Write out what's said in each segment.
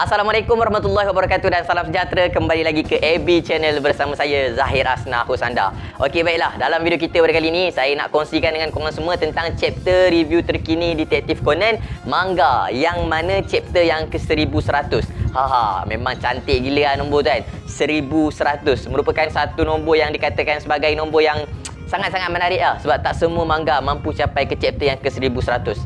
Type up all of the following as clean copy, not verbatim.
Assalamualaikum warahmatullahi wabarakatuh dan salam sejahtera, kembali lagi ke AB Channel bersama saya Zahir Asna host anda. Okey, baiklah, dalam video kita pada kali ini saya nak kongsikan dengan korang semua tentang chapter review terkini Detektif Conan manga, yang mana chapter yang ke-1100. Memang cantik gila nombor tu kan. 1100 merupakan satu nombor yang dikatakan sebagai nombor yang sangat-sangat menarik lah, sebab tak semua manga mampu capai ke chapter yang ke-1100.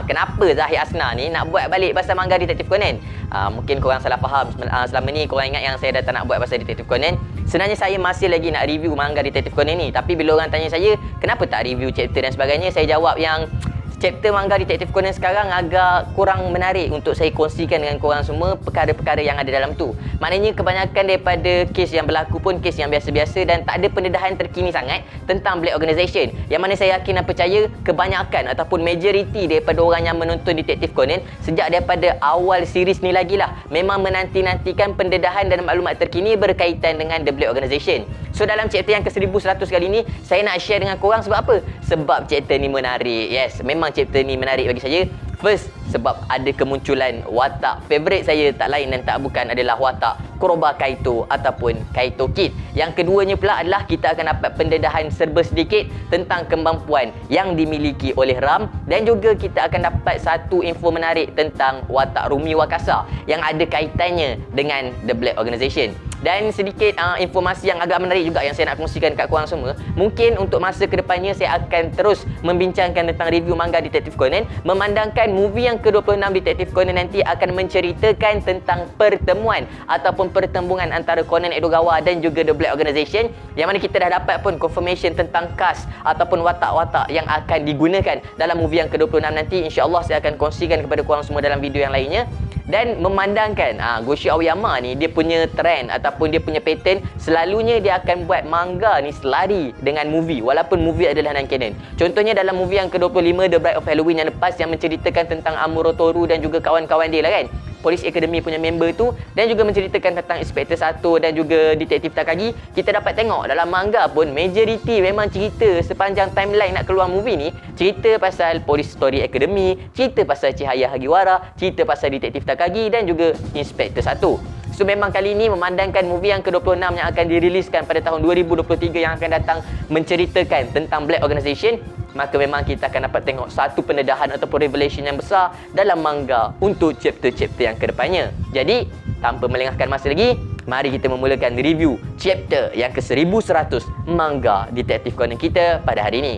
Kenapa Zahir Asna ni nak buat balik pasal manga Detektif Conan? Mungkin korang salah faham. Selama ni korang ingat yang saya dah tak nak buat pasal Detektif Conan. Sebenarnya saya masih lagi nak review manga Detektif Conan ni. Tapi bila orang tanya saya, kenapa tak review chapter dan sebagainya, saya jawab yang chapter manga Detektif Conan sekarang agak kurang menarik untuk saya kongsikan dengan korang semua perkara-perkara yang ada dalam tu. Maknanya kebanyakan daripada kes yang berlaku pun kes yang biasa-biasa dan tak ada pendedahan terkini sangat tentang Black Organisation. Yang mana saya yakin dan percaya kebanyakan ataupun majoriti daripada orang yang menonton Detektif Conan sejak daripada awal series ni lagi lah memang menanti-nantikan pendedahan dan maklumat terkini berkaitan dengan The Black Organisation. So dalam chapter yang ke-1100 kali ni saya nak share dengan korang sebab apa? Sebab chapter ni menarik. Yes, memang chapter ni menarik bagi saya. First, sebab ada kemunculan watak favourite saya, tak lain dan tak bukan adalah watak Kuroba Kaito ataupun Kaito Kid. Yang keduanya pula adalah kita akan dapat pendedahan serba sedikit tentang kemampuan yang dimiliki oleh Ram, dan juga kita akan dapat satu info menarik tentang watak Rumi Wakasa yang ada kaitannya dengan The Black Organisation. Dan sedikit informasi yang agak menarik juga yang saya nak kongsikan kat korang semua. Mungkin untuk masa kedepannya saya akan terus membincangkan tentang review manga Detektif Conan, memandangkan movie yang ke-26 Detektif Conan nanti akan menceritakan tentang pertemuan ataupun pertembungan antara Conan Edogawa dan juga The Black Organisation, yang mana kita dah dapat pun confirmation tentang cast ataupun watak-watak yang akan digunakan dalam movie yang ke-26 nanti. InsyaAllah saya akan kongsikan kepada korang semua dalam video yang lainnya. Dan memandangkan Goshi Aoyama ni dia punya trend ataupun dia punya pattern, selalunya dia akan buat manga ni selari dengan movie walaupun movie adalah non-canon. Contohnya dalam movie yang ke-25 The Bride of Halloween yang lepas, yang menceritakan tentang Amuro Toru dan juga kawan-kawan dia lah kan, Police Academy punya member tu, dan juga menceritakan tentang Inspector Sato dan juga Detektif Takagi. Kita dapat tengok dalam manga pun majoriti memang cerita sepanjang timeline nak keluar movie ni, cerita pasal Police Story Academy, cerita pasal Chihaya Hagiwara, cerita pasal Detektif Takagi dan juga Inspector Sato. So memang kali ini memandangkan movie yang ke-26 yang akan diriliskan pada tahun 2023 yang akan datang menceritakan tentang Black Organisation, maka memang kita akan dapat tengok satu pendedahan ataupun revelation yang besar dalam manga untuk chapter-chapter yang kedepannya. Jadi, tanpa melengahkan masa lagi, mari kita memulakan review chapter yang ke-1100 manga Detektif Conan kita pada hari ini.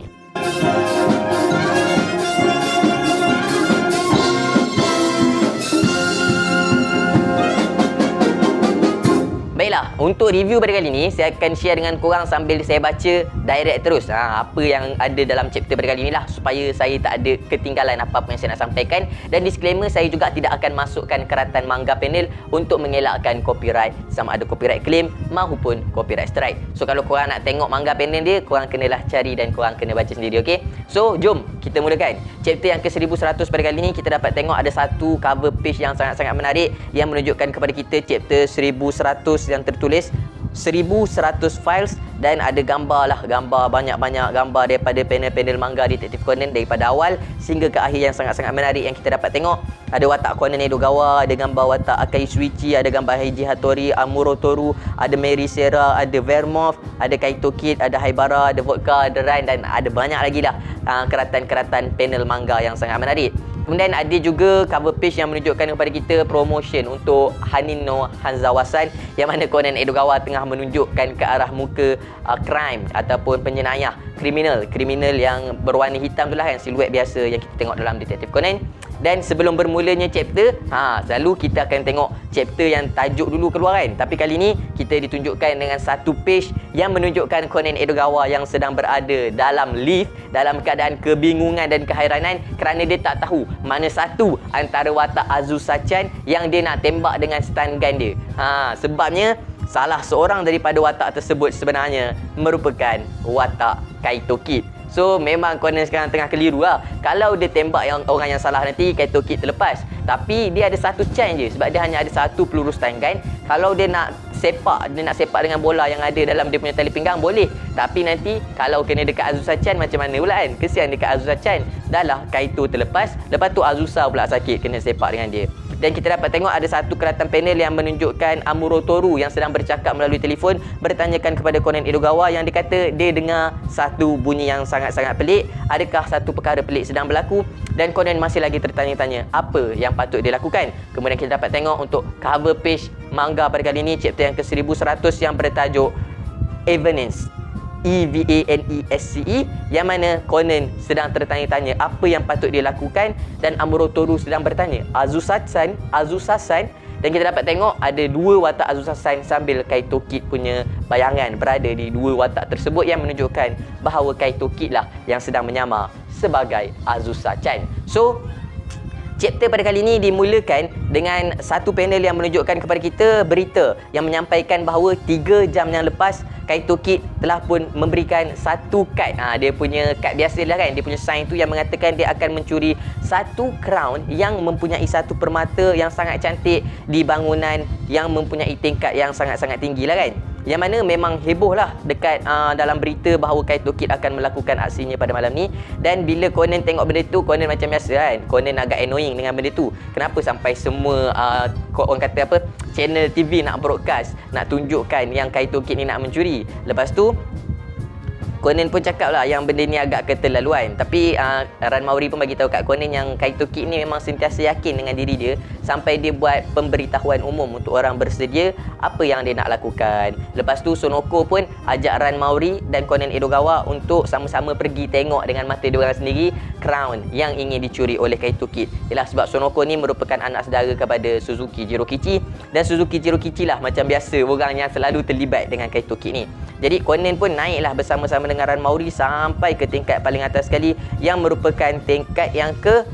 Baiklah, untuk review pada kali ni saya akan share dengan korang sambil saya baca direct terus apa yang ada dalam chapter pada kali ni lah, supaya saya tak ada ketinggalan apa-apa yang saya nak sampaikan. Dan disclaimer, saya juga tidak akan masukkan keratan manga panel untuk mengelakkan copyright, sama ada copyright claim maupun copyright strike. So kalau korang nak tengok manga panel dia, korang kenalah cari dan korang kena baca sendiri, okey? So jom kita mulakan chapter yang ke-1100 pada kali ni. Kita dapat tengok ada satu cover page yang sangat-sangat menarik yang menunjukkan kepada kita chapter 1100 yang tertulis 1100 files, dan ada gambar lah, gambar banyak-banyak gambar daripada panel-panel manga Detektif Conan daripada awal sehingga ke akhir yang sangat-sangat menarik yang kita dapat tengok. Ada watak Conan Edogawa, ada gambar watak Akai Shuichi, ada gambar Heiji Hattori, Amuro Toru, ada Mary Serra, ada Vermouth, ada Kaito Kid, ada Haibara, ada Vodka, ada Ran, dan ada banyak lagi lah keratan-keratan panel manga yang sangat menarik. Kemudian ada juga cover page yang menunjukkan kepada kita promotion untuk Hanin no Hanzawasan, yang mana Conan Edogawa tengah menunjukkan ke arah muka crime ataupun penjenayah, kriminal yang berwarna hitam tu lah kan, siluet biasa yang kita tengok dalam Detektif Conan. Dan sebelum bermulanya chapter, selalu kita akan tengok chapter yang tajuk dulu keluar kan. Tapi kali ni kita ditunjukkan dengan satu page yang menunjukkan Conan Edogawa yang sedang berada dalam lift dalam keadaan kebingungan dan kehairanan kerana dia tak tahu mana satu antara watak Azusa-chan yang dia nak tembak dengan stun gun dia. Sebabnya salah seorang daripada watak tersebut sebenarnya merupakan watak Kaito Kid. So memang Conan sekarang tengah keliru lah. Kalau dia tembak orang yang salah, nanti Kaito Kid terlepas. Tapi dia ada satu chance je, sebab dia hanya ada satu peluru stun gun. Kalau dia nak sepak dengan bola yang ada dalam dia punya tali pinggang, boleh. Tapi nanti kalau kena dekat Azusa-chan macam mana pula kan? Kesian dekat Azusa-chan. Dah lah Kaito terlepas, lepas tu Azusa pula sakit kena sepak dengan dia. Dan kita dapat tengok ada satu kelihatan panel yang menunjukkan Amuro Toru yang sedang bercakap melalui telefon, bertanyakan kepada Conan Edogawa yang dikata dia dengar satu bunyi yang sangat-sangat pelik. Adakah satu perkara pelik sedang berlaku? Dan Conan masih lagi tertanya-tanya apa yang patut dilakukan. Kemudian kita dapat tengok untuk cover page manga pada kali ini, chapter yang ke-1100 yang bertajuk Evanesce, Evanesce, yang mana Conan sedang tertanya-tanya apa yang patut dilakukan dan Amuro Toru sedang bertanya Azusa-san, Azusa-san, dan kita dapat tengok ada dua watak Azusa-san sambil Kaito Kid punya bayangan berada di dua watak tersebut yang menunjukkan bahawa Kaito Kid lah yang sedang menyamar sebagai Azusa-chan. So chapter pada kali ini dimulakan dengan satu panel yang menunjukkan kepada kita berita yang menyampaikan bahawa 3 jam yang lepas Kaito Kid telah pun memberikan satu kad. Dia punya kad biasa lah kan. Dia punya sign tu yang mengatakan dia akan mencuri satu crown yang mempunyai satu permata yang sangat cantik di bangunan yang mempunyai tingkat yang sangat-sangat tinggi lah kan. Yang mana memang heboh lah dekat dalam berita bahawa Kaito Kid akan melakukan aksinya pada malam ni. Dan bila Conan tengok benda tu, Conan macam biasa kan, Conan agak annoying dengan benda tu. Kenapa sampai semua orang kata apa, channel TV nak broadcast, nak tunjukkan yang Kaito Kid ni nak mencuri. Lepas tu Conan pun cakap lah yang benda ni agak keterlaluan. Tapi Ranmauri pun bagi tahu kat Conan yang Kaito Kid ni memang sentiasa yakin dengan diri dia sampai dia buat pemberitahuan umum untuk orang bersedia apa yang dia nak lakukan. Lepas tu Sonoko pun ajak Ranmauri dan Conan Edogawa untuk sama-sama pergi tengok dengan mata diorang sendiri crown yang ingin dicuri oleh Kaito Kid. Ialah sebab Sonoko ni merupakan anak saudara kepada Suzuki Jirokichi, dan Suzuki Jirokichi lah macam biasa orang yang selalu terlibat dengan Kaito Kid ni. Jadi Conan pun naiklah bersama-sama dengan Ranmauri sampai ke tingkat paling atas sekali yang merupakan tingkat yang ke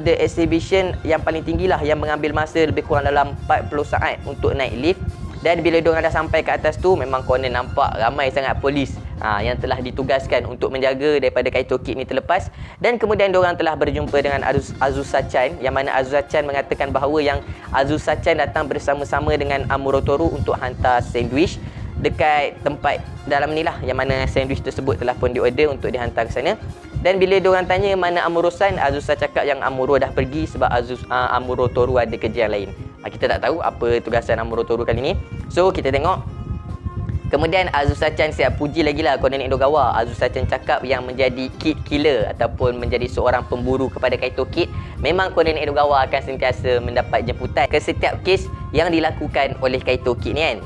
the exhibition yang paling tinggi lah, yang mengambil masa lebih kurang dalam 40 saat untuk naik lift. Dan bila diorang dah sampai ke atas tu, memang Conan nampak ramai sangat polis yang telah ditugaskan untuk menjaga daripada Kaito Kid ni terlepas. Dan kemudian diorang telah berjumpa dengan Azusa-chan, yang mana Azusa-chan mengatakan bahawa yang Azusa-chan datang bersama-sama dengan Amuro Toru untuk hantar sandwich dekat tempat dalam ni lah, yang mana sandwich tersebut telah pun diorder untuk dihantar ke sana. Dan bila diorang tanya mana Amuro-san, Azusa cakap yang Amuro dah pergi sebab Amuro Toru ada kerja yang lain. Kita tak tahu apa tugasan Amuro Toru kali ni. So kita tengok. Kemudian Azusa-chan siap puji lagi lah Conan Edogawa. Azusa-chan cakap yang menjadi kid killer ataupun menjadi seorang pemburu kepada Kaito Kid, memang Conan Edogawa akan sentiasa mendapat jemputan ke setiap kes yang dilakukan oleh Kaito Kid ni kan.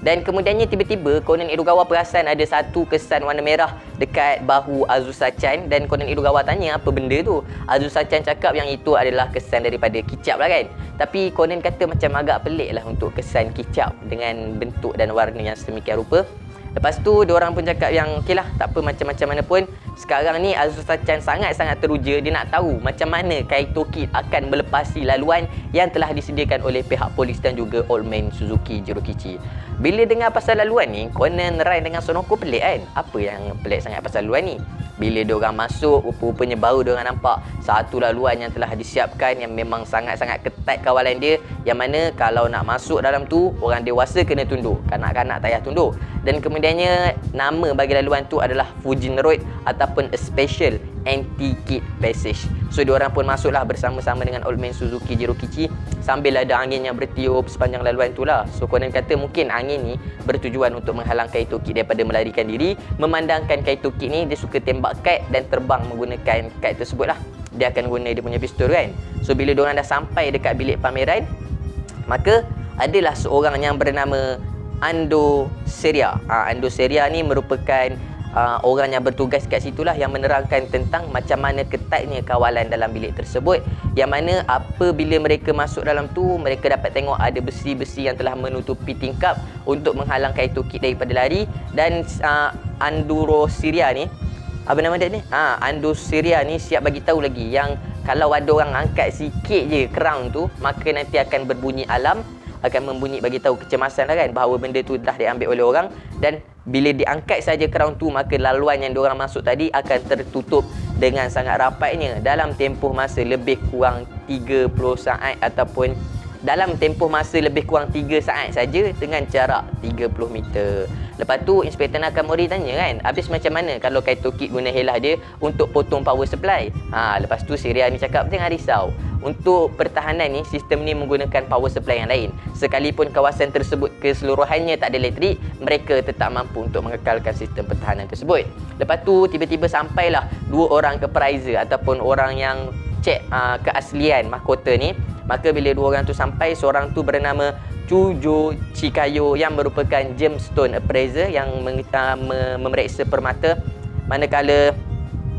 Dan kemudiannya tiba-tiba Conan Edogawa perasan ada satu kesan warna merah dekat bahu Azusa-chan, dan Conan Edogawa tanya apa benda tu. Azusa-chan cakap yang itu adalah kesan daripada kicap lah kan. Tapi Conan kata macam agak pelik lah untuk kesan kicap dengan bentuk dan warna yang sedemikian rupa. Lepas tu diorang pun cakap yang okey lah, tak apa, macam-macam mana pun sekarang ni Azusa-chan sangat-sangat teruja. Dia nak tahu macam mana Kaito Kid akan melepasi laluan yang telah disediakan oleh pihak polis dan juga Old Man Suzuki Jirokichi. Bila dengar pasal laluan ni, Conan, Rai dengan Sonoko pelik kan. Apa yang pelik sangat pasal laluan ni? Bila diorang masuk, rupa-rupanya baru diorang nampak satu laluan yang telah disiapkan yang memang sangat-sangat ketat kawalan dia, yang mana kalau nak masuk dalam tu, orang dewasa kena tunduk, kanak-kanak tak payah tunduk. Dan kemudiannya nama bagi laluan tu adalah Fujin Road ataupun a special anti-kid passage. So diorang pun masuklah bersama-sama dengan Old Man Suzuki Jirokichi sambil ada angin yang bertiup sepanjang laluan tu lah. So Conan kata mungkin angin ni bertujuan untuk menghalang Kaito Kid daripada melarikan diri, memandangkan Kaito Kid ni dia suka tembak kad dan terbang menggunakan kad tersebut lah. Dia akan guna dia punya pistol kan. So bila diorang dah sampai dekat bilik pameran, maka adalah seorang yang bernama Ando Seria. Ando Seria ni merupakan orang yang bertugas kat situlah, yang menerangkan tentang macam mana ketatnya kawalan dalam bilik tersebut, yang mana apabila mereka masuk dalam tu, mereka dapat tengok ada besi-besi yang telah menutupi tingkap untuk menghalang Kaito Kid daripada lari. Dan Anduro Syria ni, apa nama dia ni? Ando Syria ni siap bagi tahu lagi yang kalau ada orang angkat sikit je crown tu, maka nanti akan berbunyi alam, akan membunyi bagi tahu kecemasan lah kan, bahawa benda tu dah diambil oleh orang. Dan bila diangkat saja crown tu, maka laluan yang diorang masuk tadi akan tertutup dengan sangat rapatnya dalam tempoh masa lebih kurang 30 saat, ataupun dalam tempoh masa lebih kurang 3 saat saja dengan jarak 30 meter. Lepas tu Inspektor Nakamori tanya kan, habis macam mana kalau Kaito Kid guna helah dia untuk potong power supply. Lepas tu Siriah ni cakap jangan risau. Untuk pertahanan ni, sistem ni menggunakan power supply yang lain. Sekalipun kawasan tersebut keseluruhannya tak ada elektrik, mereka tetap mampu untuk mengekalkan sistem pertahanan tersebut. Lepas tu tiba-tiba sampailah 2 orang appraiser ataupun orang yang cek keaslian mahkota ni. Maka bila 2 orang tu sampai, seorang tu bernama Chujo Chikayo yang merupakan gemstone appraiser yang memeriksa permata, manakala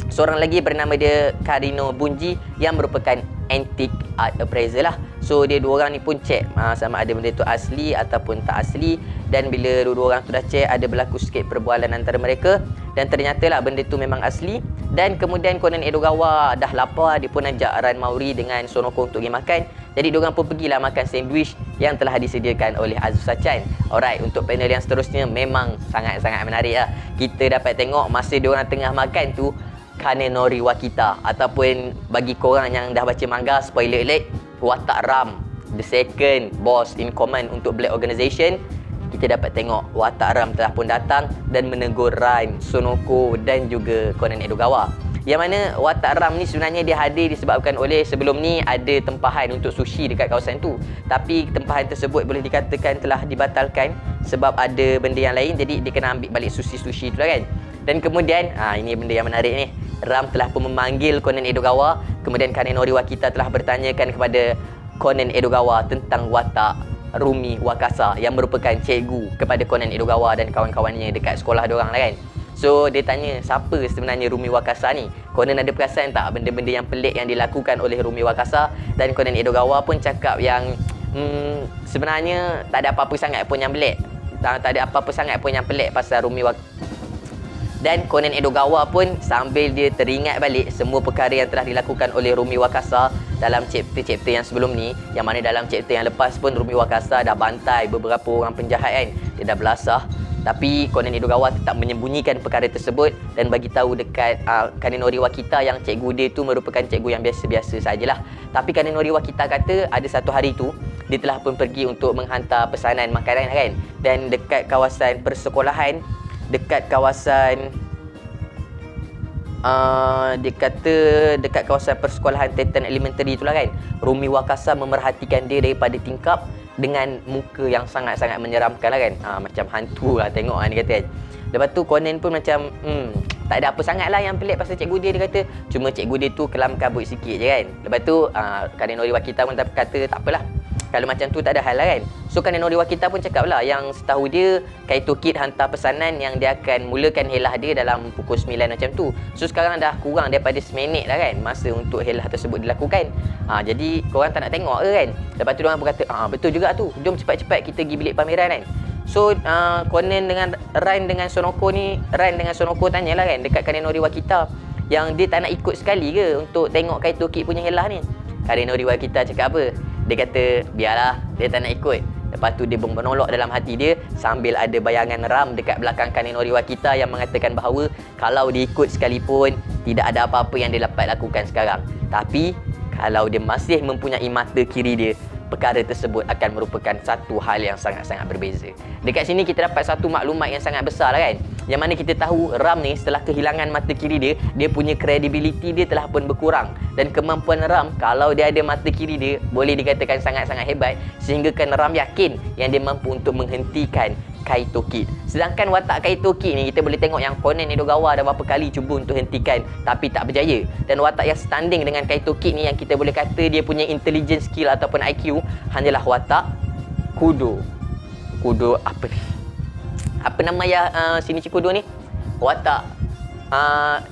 seorang lagi bernama dia Karino Bunji yang merupakan antique art appraiser lah. So dia 2 orang ni pun cek sama ada benda tu asli ataupun tak asli. Dan bila 2 orang tu dah cek, ada berlaku sikit perbualan antara mereka dan ternyata lah benda tu memang asli. Dan kemudian Conan Edogawa dah lapar, dia pun ajak Ranmauri dengan Sonoko untuk pergi makan. Jadi diorang pun pergilah makan sandwich yang telah disediakan oleh Azusa-chan. Alright, untuk panel yang seterusnya memang sangat-sangat menarik lah. Kita dapat tengok masa diorang tengah makan tu, Kanenori Wakita, ataupun bagi korang yang dah baca manga, spoiler alert, watak Ram, the second boss in command untuk Black Organization. Kita dapat tengok watak Ram telah pun datang dan menegur Rain, Sonoko dan juga Conan Edogawa. Yang mana watak Ram ni sebenarnya dia hadir disebabkan oleh sebelum ni ada tempahan untuk sushi dekat kawasan tu. Tapi tempahan tersebut boleh dikatakan telah dibatalkan sebab ada benda yang lain, jadi dia kena ambil balik sushi tu lah kan. Dan kemudian, ini benda yang menarik ni, Ram telah pun memanggil Conan Edogawa. Kemudian Kanenori Wakita telah bertanyakan kepada Conan Edogawa tentang watak Rumi Wakasa yang merupakan cikgu kepada Conan Edogawa dan kawan-kawannya dekat sekolah diorang lah kan. So dia tanya siapa sebenarnya Rumi Wakasa ni. Conan ada perasan tak benda-benda yang pelik yang dilakukan oleh Rumi Wakasa? Dan Conan Edogawa pun cakap yang sebenarnya tak ada apa-apa sangat pun yang pelik. Tak ada apa-apa sangat pun yang pelik pasal Rumi Wakasa. Dan Conan Edogawa pun sambil dia teringat balik semua perkara yang telah dilakukan oleh Rumi Wakasa dalam chapter-chapter yang sebelum ni, yang mana dalam chapter yang lepas pun Rumi Wakasa dah bantai beberapa orang penjahat kan. Dia dah belasah. Tapi Conan Edogawa tetap menyembunyikan perkara tersebut dan bagi tahu dekat Kanenori Wakita yang cikgu dia tu merupakan cikgu yang biasa-biasa sajalah. Tapi Kanenori Wakita kata ada satu hari tu dia telah pun pergi untuk menghantar pesanan makanan kan. Dan dekat kawasan persekolahan, dekat kawasan dia kata dekat kawasan persekolahan Titan Elementary itulah kan, Rumi Wakasa memerhatikan dia daripada tingkap dengan muka yang sangat-sangat menyeramkan lah kan. Macam hantu lah tengok kan, dia kata kan. Lepas tu Conan pun macam tak ada apa sangat lah yang pelik pasal cikgu dia kata. Cuma cikgu dia tu kelam kabut sikit je kan. Lepas tu Kanenori Wakita pun kata tak apalah, kalau macam tu tak ada hal lah kan. So Kanenori Wakita pun cakap lah yang setahu dia Kaito Kid hantar pesanan yang dia akan mulakan helah dia dalam pukul 9 macam tu. So sekarang dah kurang daripada seminit lah kan masa untuk helah tersebut dilakukan. Jadi korang tak nak tengok ke kan. Lepas tu diorang pun kata betul juga tu, jom cepat-cepat kita pergi bilik pameran kan. So Conan dengan Rain dengan Sonoko ni, Rain dengan Sonoko tanyalah kan dekat Kanenori Wakita yang dia tak nak ikut sekali ke untuk tengok Kaito Kid punya helah ni. Kanenori Wakita cakap apa? Dia kata biarlah, dia tak nak ikut. Lepas tu dia menolak dalam hati dia sambil ada bayangan Ram dekat belakang Kanenori Wakita yang mengatakan bahawa kalau dia ikut sekalipun tidak ada apa-apa yang dia dapat lakukan sekarang. Tapi kalau dia masih mempunyai mata kiri dia, perkara tersebut akan merupakan satu hal yang sangat-sangat berbeza. Dekat sini kita dapat satu maklumat yang sangat besar lah kan. Yang mana kita tahu Ram ni setelah kehilangan mata kiri dia, dia punya credibility dia telah pun berkurang. Dan kemampuan Ram, kalau dia ada mata kiri dia, boleh dikatakan sangat-sangat hebat. Sehingga kan Ram yakin yang dia mampu untuk menghentikan Kaito Kid. Sedangkan watak Kaito Kid ni kita boleh tengok yang Conan Edogawa dah berapa kali cuba untuk hentikan tapi tak berjaya. Dan watak yang standing dengan Kaito Kid ni yang kita boleh kata dia punya intelligence skill ataupun IQ hanyalah watak Kudo. Kudo apa ni? Apa nama ya Shinichi Kudo ni? Watak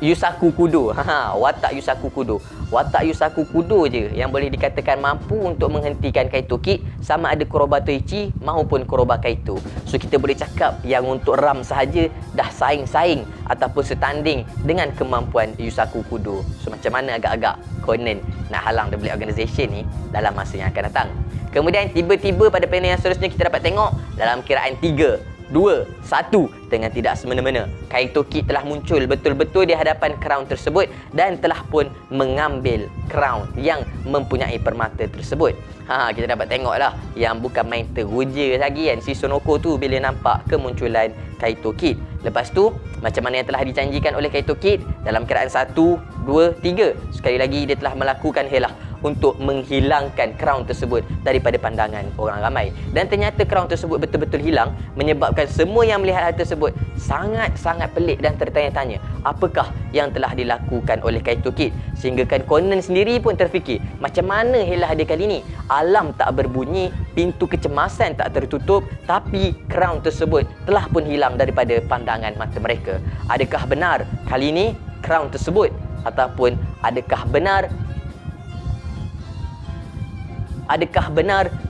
Yusaku Kudo. Watak Yusaku Kudo. Watak Yusaku Kudo je yang boleh dikatakan mampu untuk menghentikan Kaito Kid, sama ada Kuroba Toichi maupun Kuroba Kaito. So kita boleh cakap yang untuk Ram sahaja dah saing-saing ataupun setanding dengan kemampuan Yusaku Kudo. So macam mana agak-agak Conan nak halang The Black Organization ni dalam masa yang akan datang. Kemudian tiba-tiba pada panel yang seterusnya kita dapat tengok dalam kiraan 3, 2, 1. Dengan tidak semena-mena, Kaito Kid telah muncul betul-betul di hadapan crown tersebut dan telah pun mengambil crown yang mempunyai permata tersebut. Kita dapat tengoklah yang bukan main teruja lagi kan si Sonoko tu bila nampak kemunculan Kaito Kid. Lepas tu, macam mana yang telah dijanjikan oleh Kaito Kid dalam keadaan 1, 2, 3. Sekali lagi dia telah melakukan helah untuk menghilangkan crown tersebut daripada pandangan orang ramai. Dan ternyata crown tersebut betul-betul hilang, menyebabkan semua yang melihat hal tersebut sangat-sangat pelik dan tertanya-tanya apakah yang telah dilakukan oleh Kaito Kid. Sehingga kan Conan sendiri pun terfikir, macam mana helah dia kali ni? Alam tak berbunyi, pintu kecemasan tak tertutup, tapi crown tersebut telah pun hilang daripada pandangan mata mereka. Adakah benar kali ini crown tersebut, ataupun adakah benar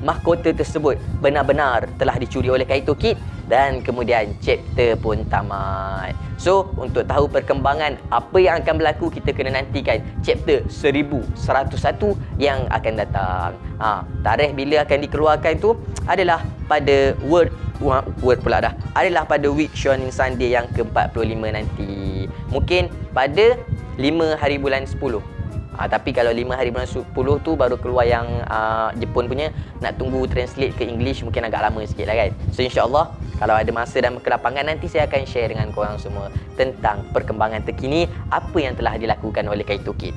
mahkota tersebut benar-benar telah dicuri oleh Kaito Kid? Dan kemudian chapter pun tamat. So, untuk tahu perkembangan apa yang akan berlaku, kita kena nantikan chapter 1101 yang akan datang. Tarikh bila akan dikeluarkan tu adalah pada adalah pada week Shonen Sunday yang ke-45 nanti. Mungkin pada 5 hari bulan 10. Tapi kalau 5 hari bulan 10 tu baru keluar yang Jepun punya, nak tunggu translate ke English mungkin agak lama sikit lah kan. So insyaAllah kalau ada masa dan kelapangan, nanti saya akan share dengan korang semua tentang perkembangan terkini apa yang telah dilakukan oleh Kaito Kid.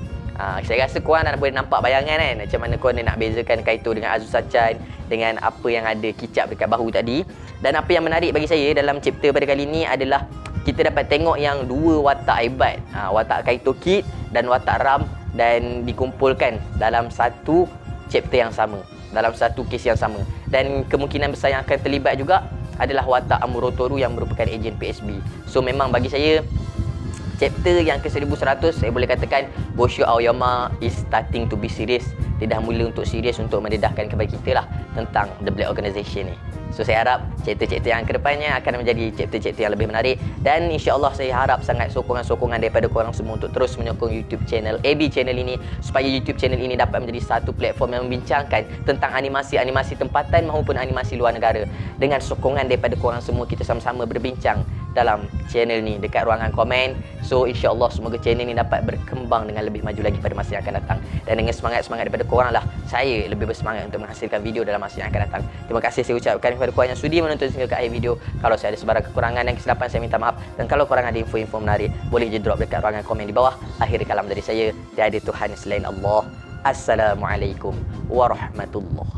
Saya rasa korang dah boleh nampak bayangan kan, macam mana korang nak bezakan Kaito dengan Azusa-chan, dengan apa yang ada kicap dekat bahu tadi. Dan apa yang menarik bagi saya dalam chapter pada kali ini adalah kita dapat tengok yang dua watak hebat, watak Kaito Kid dan watak Ram, dan dikumpulkan dalam satu chapter yang sama, dalam satu kes yang sama. Dan kemungkinan besar yang akan terlibat juga adalah watak Amuro Toru yang merupakan ejen PSB. So memang bagi saya chapter yang ke-1100, saya boleh katakan Bosho Aoyama is starting to be serious. Dia dah mula untuk serius untuk mendedahkan kepada kita lah tentang The Black Organization ni. So saya harap chapter-chapter yang kedepannya akan menjadi chapter-chapter yang lebih menarik. Dan insyaAllah saya harap sangat sokongan-sokongan daripada korang semua untuk terus menyokong YouTube channel AB Channel ini, supaya YouTube channel ini dapat menjadi satu platform yang membincangkan tentang animasi-animasi tempatan maupun animasi luar negara. Dengan sokongan daripada korang semua, kita sama-sama berbincang dalam channel ni dekat ruangan komen. So insyaAllah semoga channel ni dapat berkembang dengan lebih maju lagi pada masa yang akan datang. Dan dengan semangat-semangat daripada korang lah, saya lebih bersemangat untuk menghasilkan video dalam masa yang akan datang. Terima kasih saya ucapkan kepada korang yang sudi menonton hingga ke akhir video. Kalau saya ada sebarang kekurangan dan kesilapan, saya minta maaf. Dan kalau korang ada info-info menarik, boleh je drop dekat ruangan komen di bawah. Akhir kalam dari saya, tiada Tuhan selain Allah. Assalamualaikum warahmatullahi